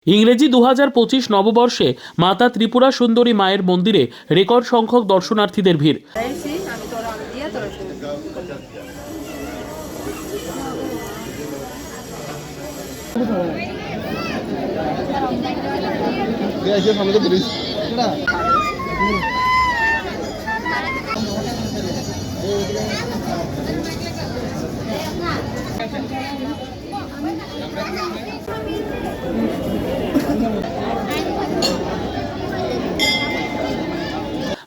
ইংরেজি 2025 নববর্ষে মাতা ত্রিপুরা সুন্দরী মায়ের মন্দিরে রেকর্ড সংখ্যক দর্শনার্থীদের ভিড়।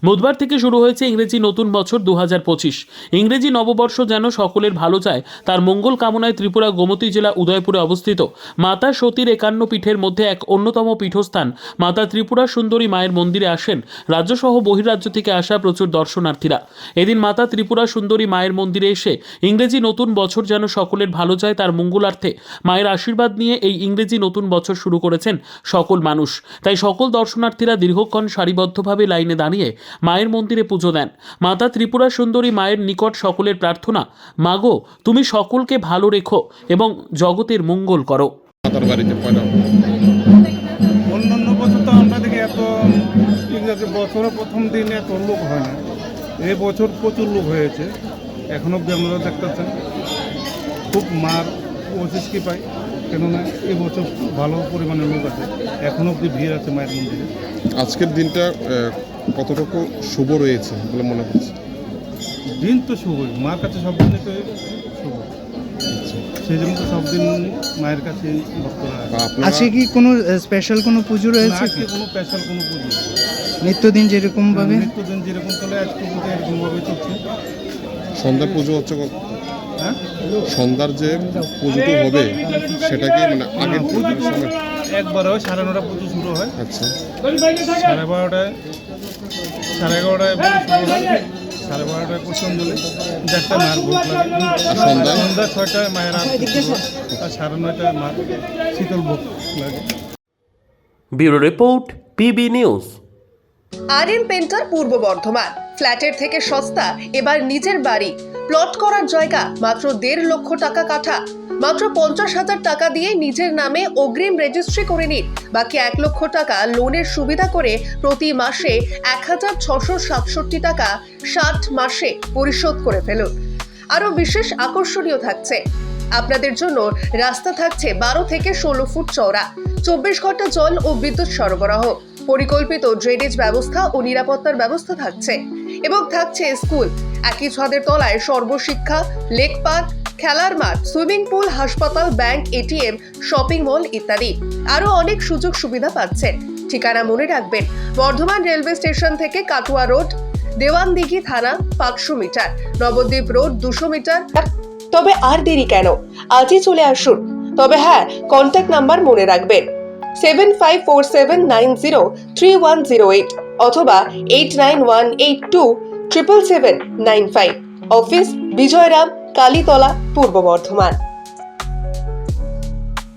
বুধবার থেকে শুরু হয়েছে ইংরেজি নতুন বছর 2025। ইংরেজি নববর্ষ যেন সকলের ভালো চায় তার মঙ্গল কামনায় ত্রিপুরা গোমতী জেলা উদয়পুরে অবস্থিত মাতা সতীর 51 পীঠের মধ্যে এক অন্যতম পীঠস্থান মাতা ত্রিপুরা সুন্দরী মায়ের মন্দিরে আসেন রাজ্যসহ বহির্রাজ্য থেকে আসা প্রচুর দর্শনার্থীরা। এদিন মাতা ত্রিপুরা সুন্দরী মায়ের মন্দিরে এসে ইংরেজি নতুন বছর যেন সকলের ভালো চায় তার মঙ্গলার্থে মায়ের আশীর্বাদ নিয়ে এই ইংরেজি নতুন বছর শুরু করেছেন সকল মানুষ। তাই সকল দর্শনার্থীরা দীর্ঘক্ষণ সারিবদ্ধভাবে লাইনে দাঁড়িয়ে মায়ের মন্দিরে পুজো দেন। মাতা ত্রিপুরা সুন্দরী মায়ের নিকট সকলের প্রার্থনা, মাগো তুমি সকলকে ভালো রেখো এবং জগতের মঙ্গল করো। অন্যান্য বছর তো আমরা দেখি এত ইংরেজি বছরের প্রথম দিন এত লোক হয় না, এই বছর প্রচুর লোক হয়েছে। এখন অব্দি আমরা দেখতেছেন খুব মার পঁচিশ কি পাই, কেননা এই বছর ভালো পরিমাণে লোক আছে, এখন অব্দি ভিড় আছে মায়ের মন্দিরে। আজকের দিনটা কতটুকু শুভ রয়েছে বলে মনে হচ্ছে? দিন তো শুভই, মার কাছে সব দিনই তো শুভ, সেই জন্য তো সব দিন মায়ের কাছে ভক্তরা আসে। আজকে কি কোনো স্পেশাল কোনো পুজো রয়েছে? আজকে কোনো স্পেশাল কোনো পুজো নিত্যদিন যেরকম ভাবে নিত্যদিন যেরকম চলে আজকে পুজো এরকমভাবে চলছে। সন্ধ্যার পুজো হচ্ছে, হ্যাঁ, সন্ধ্যার যে পুজোটা হবে সেটা কি মানে আগের পুজোর সময়? একবার হয় 9:30 পুজো শুরু হয়। আচ্ছা, 12:30 11:30 শুরু হয়, 12:30 পুষ্পাঞ্জলি, 1:30 মায়ের ভোগ লাগে, সন্ধ্যা 6টায় মায়ের আরতি শুরু হয়, আর 9:30 মায়ের শীতল ভোগ লাগে। Bureau report, PB news. R painter পূর্ব বর্ধমান। ফ্ল্যাটের থেকে সস্তা এবার নিজের বাড়ি, প্লট করার জায়গা মাত্র 1.5 লক্ষ টাকা কাঠা। মাত্র 50,000 টাকা দিয়ে নিজের নামে অগ্রিম রেজিস্ট্রি করে নিন, বাকি 1 লক্ষ টাকা লোনের সুবিধা করে প্রতি মাসে 1,667 টাকা 60 মাসে পরিশোধ করে ফেলুন। আরও বিশেষ আকর্ষণীয় থাকছে, আপনাদের জন্য রাস্তা থাকছে 12 থেকে 16 ফুট চওড়া, 24 ঘন্টা জল ও বিদ্যুৎ সরবরাহ, পরিকল্পিত ড্রেনেজ ব্যবস্থা ও নিরাপত্তার ব্যবস্থা থাকছে এবং থাকছে স্কুল। একই ছাদের তলায় সর্বশিক্ষা, লেক পার্ক, খেলার মাঠ, সুইমিং পুল, হাসপাতাল, ব্যাংক, এটিএম, শপিং মল ইত্যাদি আরও অনেক সুযোগ সুবিধা পাচ্ছেন। ঠিকানা মনে রাখবেন, বর্ধমান রেলওয়ে স্টেশন থেকে কাটুয়া রোড, দেওয়ানদিঘি থানা 500 মিটার, নবদ্বীপ রোড 200 মিটার। তবে আর দেরি কেন, আজই চলে আসুন। তবে হ্যাঁ, কন্ট্যাক্ট নাম্বার মনে রাখবেন 7547903108 অথবা 8918277795। অফিস বিজয়রাম, কালীতলা, পূর্ব বর্ধমান।